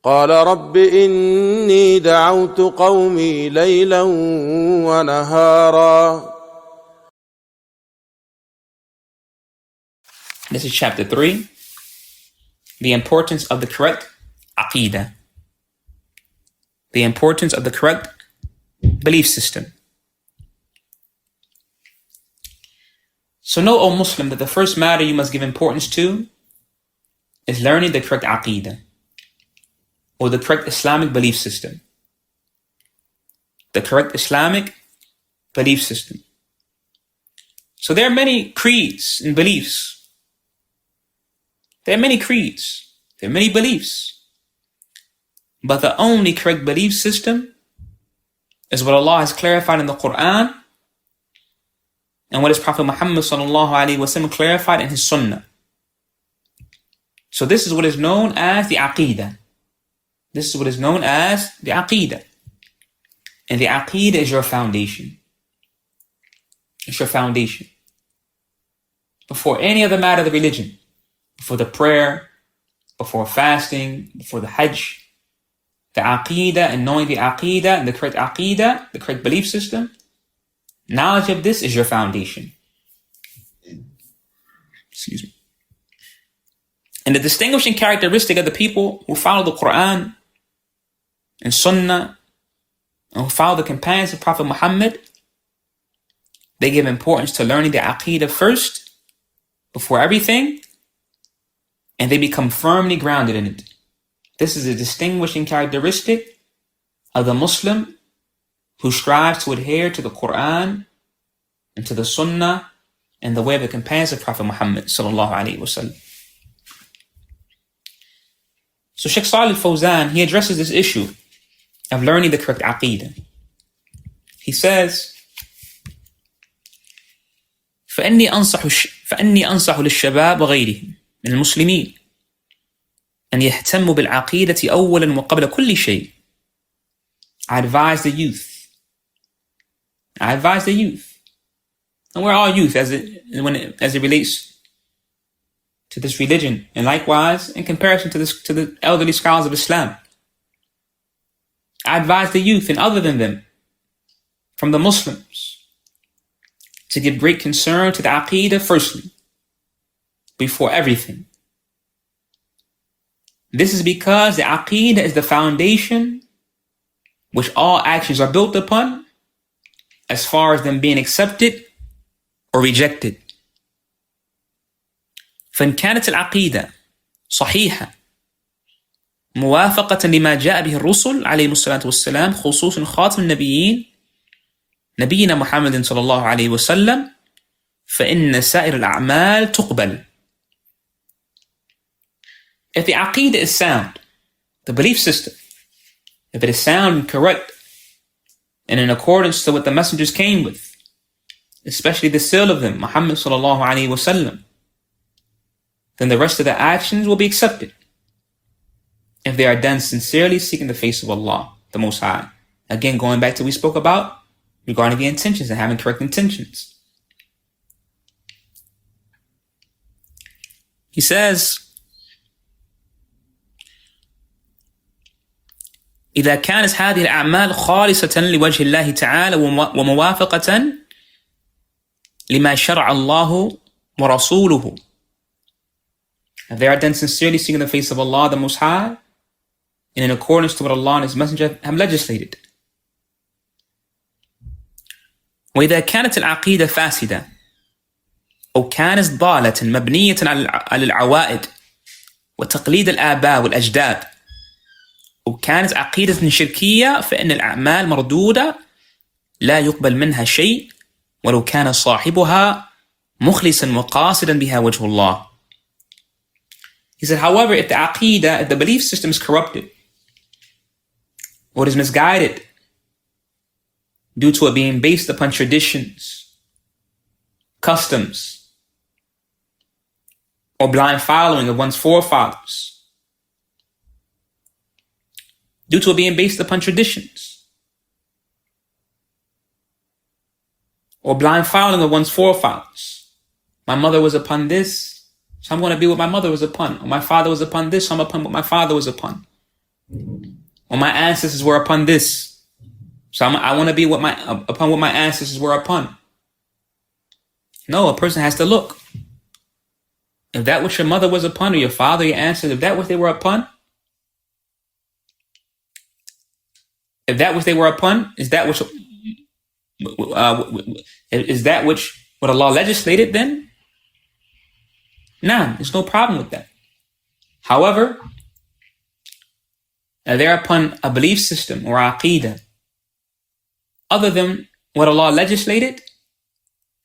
قال رب إني دعوت قومي ليلا ونهارا. This is chapter 3, the importance of the correct aqidah, the importance of the correct belief system. So know, O Muslim, that the first matter you must give importance to is learning the correct aqidah, or the correct Islamic belief system. The correct Islamic belief system. So there are many creeds and beliefs. There are many creeds. There are many beliefs. But the only correct belief system is what Allah has clarified in the Qur'an and what His Prophet Muhammad ﷺ clarified in his Sunnah. So this is what is known as the aqidah. This is what is known as the aqidah. And the aqidah is your foundation. It's your foundation. Before any other matter of the religion, before the prayer, before fasting, before the hajj, the aqidah and knowing the aqidah and the correct belief system, knowledge of this is your foundation. Excuse me. And the distinguishing characteristic of the people who follow the Qur'an and Sunnah and who follow the companions of Prophet Muhammad, they give importance to learning the aqidah first, before everything, and they become firmly grounded in it. This is a distinguishing characteristic of the Muslim who strives to adhere to the Qur'an and to the Sunnah and the way of the companions of Prophet Muhammad sallallahu alaihi wasallam. So Shaykh Sālih al-Fawzān, he addresses this issue of learning the correct aqidah. He says, فإني أنصح للشباب وغيرهم من المسلمين أن يهتموا بالعقيدة أولا وقبل كل شيء. I advise the youth. And we're all youth as it relates to this religion, and likewise in comparison to the elderly scholars of Islam. I advise the youth and other than them from the Muslims to give great concern to the aqidah firstly, before everything. This is because the aqidah is the foundation which all actions are built upon, as far as them being accepted or rejected. فإن كانت العقيدة صحيحة موافقة لما جاء به الرسل عليهم الصلاة والسلام، خصوصا خاتم النبيين نبينا محمد صلى الله عليه وسلم، فإن سائر الأعمال تقبل. If the aqidah is sound, the belief system, if it is sound and correct and in accordance to what the messengers came with, especially the seal of them, Muhammad sallallahu alaihi wasallam, then the rest of the actions will be accepted if they are done sincerely seeking the face of Allah, the Most High. Again, going back to what we spoke about regarding the intentions and having correct intentions. He says, إذا كانت هذه الأعمال خالصة لوجه الله تعالى وموافقة لما شرع الله ورسوله. If they are done sincerely seeking the face of Allah, the Most High, and in accordance to what Allah and His Messenger have legislated. وإذا كانت العقيدة فاسدة أو كانت ضالة مبنية على العوائد وتقليد الآباء والأجداد، وكانت عقيدة شركية، فإن الأعمال مردودة لا يقبل منها شيء ولو كان صاحبها مخلصا وقاصدا بها وجه الله. He said, however, if the aqidah, if the belief system is corrupted or it is misguided due to it being based upon traditions, customs, or blind following of one's forefathers, due to it being based upon traditions or blind following of one's forefathers. My mother was upon this, so I'm going to be what my mother was upon. Or my father was upon this, so I'm upon what my father was upon. Or my ancestors were upon this, so I want to be upon what my ancestors were upon. No, a person has to look. If that which your mother was upon, or your father, your ancestors, if that which they were upon, is that which what Allah legislated, then nah, there's no problem with that. However, if they're upon a belief system or aqidah other than what Allah legislated,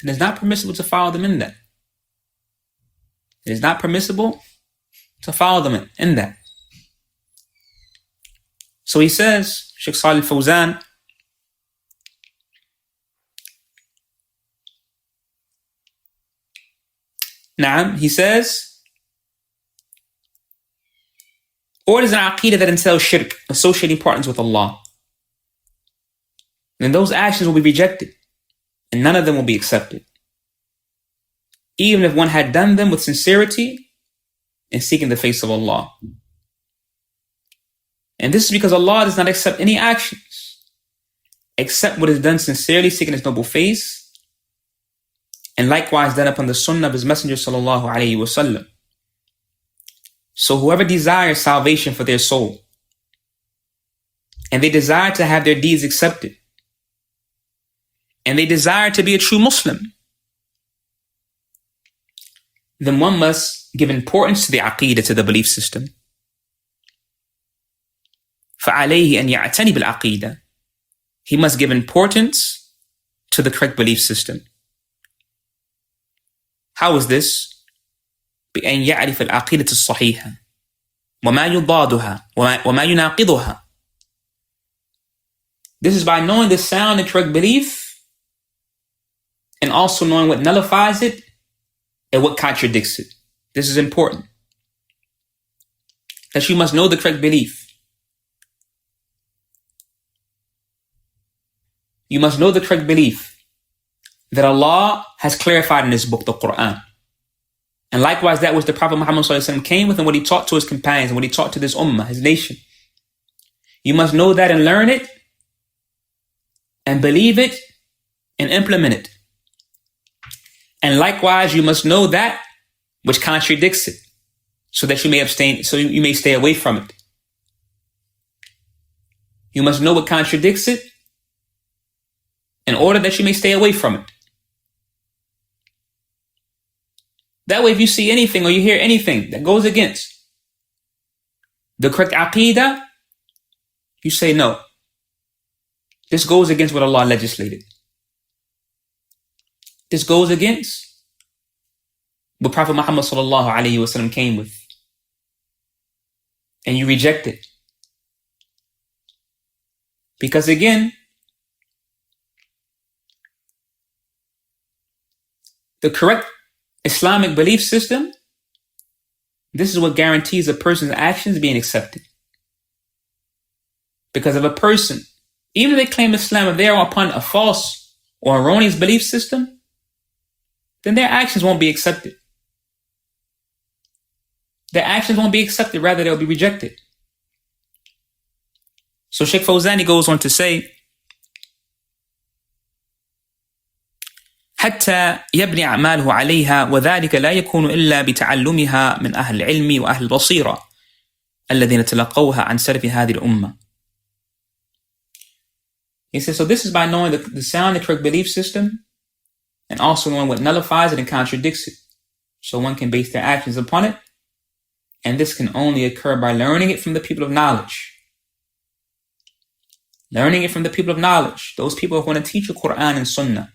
then it's not permissible to follow them in that. It is not permissible to follow them in that. So he says, Shaykh Sālih al-Fawzān, he says, or it is an aqidah that entails shirk, associating partners with Allah. Then those actions will be rejected, and none of them will be accepted, even if one had done them with sincerity and seeking the face of Allah. And this is because Allah does not accept any actions except what is done sincerely, seeking His noble face, and likewise done upon the sunnah of His Messenger sallallahu alaihi wasallam. So whoever desires salvation for their soul, and they desire to have their deeds accepted, and they desire to be a true Muslim, then one must give importance to the aqidah, to the belief system. فَعَلَيْهِ أَنْ يَعْتَنِي بِالْعَقِيدَةِ. He must give importance to the correct belief system. How is this? بأن يعرف العقيدة الصحيحة وما يضادها وما يناقضها. This is by knowing the sound and correct belief, and also knowing what nullifies it and what contradicts it. This is important. That you must know the correct belief. You must know the correct belief that Allah has clarified in His book, the Qur'an. And likewise, that which the Prophet Muhammad ﷺ came with, and what he taught to his companions, and what he taught to this ummah, his nation. You must know that and learn it, and believe it, and implement it. And likewise, you must know that which contradicts it, so that you may abstain, so you may stay away from it. You must know what contradicts it, in order that you may stay away from it. That way, if you see anything or you hear anything that goes against the correct aqidah, you say, no, this goes against what Allah legislated. This goes against what Prophet Muhammad sallallahu alaihi wasallam came with. And you reject it. Because again, the correct Islamic belief system, this is what guarantees a person's actions being accepted. Because if a person, even if they claim Islam, if they are upon a false or erroneous belief system, then their actions won't be accepted. Their actions won't be accepted, rather they'll be rejected. So Shaykh Fawzani goes on to say, حتى يبني أعماله عليها وذلك لا يكون إلا بتعلمها من أهل العلم وأهل البصيرة الذين تلقوها عن سلف هذه الأمة. He says, so this is by knowing the sound and correct belief system, and also knowing what nullifies it and contradicts it, so one can base their actions upon it. And this can only occur by learning it from the people of knowledge. Learning it from the people of knowledge, those people who want to teach you Qur'an and Sunnah.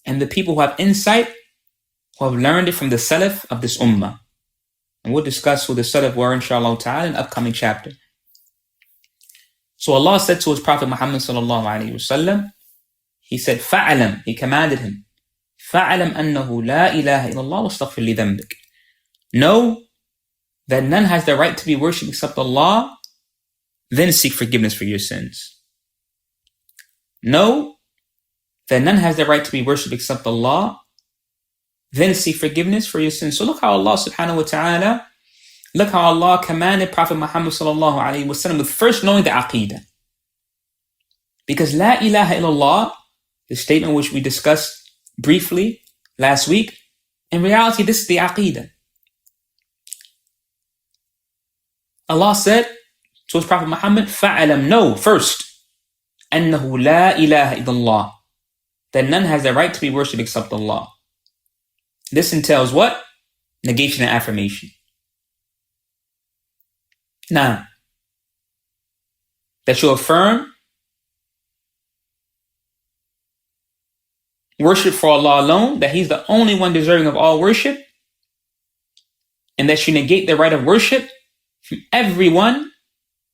And the people who have insight, who have learned it from the Salaf of this ummah. And we'll discuss who the Salaf were, inshallah ta'ala, in the upcoming chapter. So Allah said to His Prophet Muhammad sallallahu alayhi wa sallam, He said, فَعْلَمْ, He commanded him, فَعْلَمْ أَنَّهُ لَا إِلَهَ إِلَّا اللَّهُ وَاسْتَغْفِرْ لِذَنْبِكَ. Know that none has the right to be worshipped except Allah, then seek forgiveness for your sins. Know that none has the right to be worshipped except Allah, then seek forgiveness for your sins. So look how Allah subhanahu wa ta'ala Look how Allah commanded Prophet Muhammad sallallahu alaihi wasallam with first knowing the aqidah. Because La ilaha illallah, the statement which we discussed briefly last week, in reality this is the aqidah. Allah said to his Prophet Muhammad, فَعَلَمْ, know first, أَنَّهُ لَا إِلَهَ إِلَّا اللَّهِ, that none has the right to be worshipped except Allah. This entails what? Negation and affirmation. Now, that you affirm worship for Allah alone, that He's the only one deserving of all worship, and that you negate the right of worship from everyone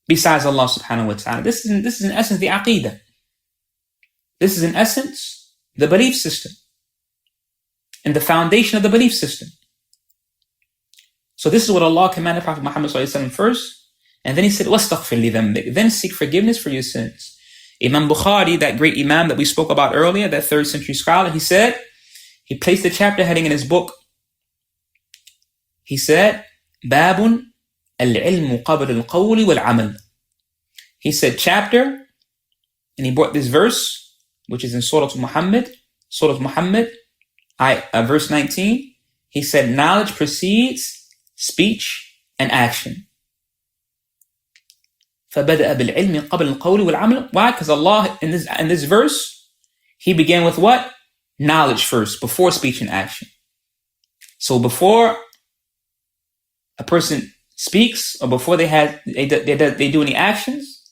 besides Allah subhanahu wa ta'ala. This is in essence the aqidah. This is in essence the belief system and the foundation of the belief system. So this is what Allah commanded Prophet Muhammad first, and then He said, وَاسْتَغْفِرْ لِذَنْبِكَ, then seek forgiveness for your sins. Imam Bukhari, that great Imam that we spoke about earlier, that 3rd century scholar, he said, he placed the chapter heading in his book. He said, بَابٌ الْعِلْمُ قَبْلَ الْقَوْلِ وَالْعَمَلِ. He said chapter, and he brought this verse, which is in Surah Muhammad, verse 19. He said, knowledge precedes speech and action. فَبَدَأَ بِالْعِلْمِ قَبْلَ الْقَوْلِ وَالْعَمَلِ. Why? Because Allah, in this verse, He began with what? Knowledge first, before speech and action. So before a person speaks, or before they do any actions,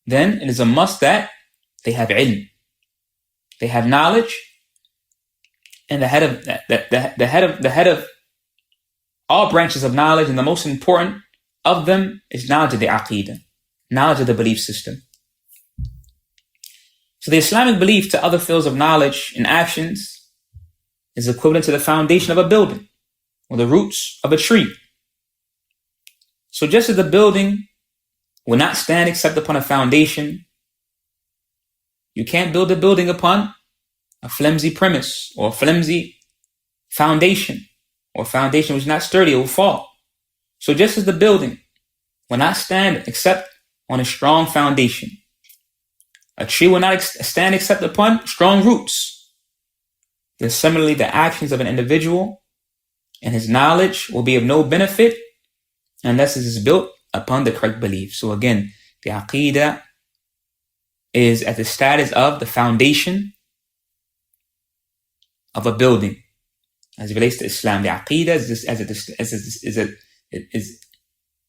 then it is a must that they have ilm. They have knowledge, and the head of all branches of knowledge, and the most important of them is knowledge of the aqidah, knowledge of the belief system. So the Islamic belief to other fields of knowledge and actions is equivalent to the foundation of a building or the roots of a tree. So just as the building will not stand except upon a foundation, you can't build a building upon a flimsy premise or a flimsy foundation, or a foundation which is not sturdy, it will fall. So just as the building will not stand except on a strong foundation, a tree will not stand except upon strong roots, then similarly the actions of an individual and his knowledge will be of no benefit unless it is built upon the correct belief. So again, the aqidah is at the status of the foundation of a building. As it relates to Islam, the aqidah is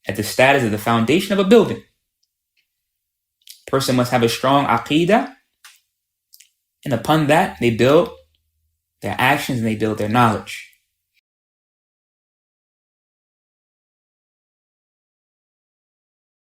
at the status of the foundation of a building. A person must have a strong aqidah, and upon that they build their actions and they build their knowledge.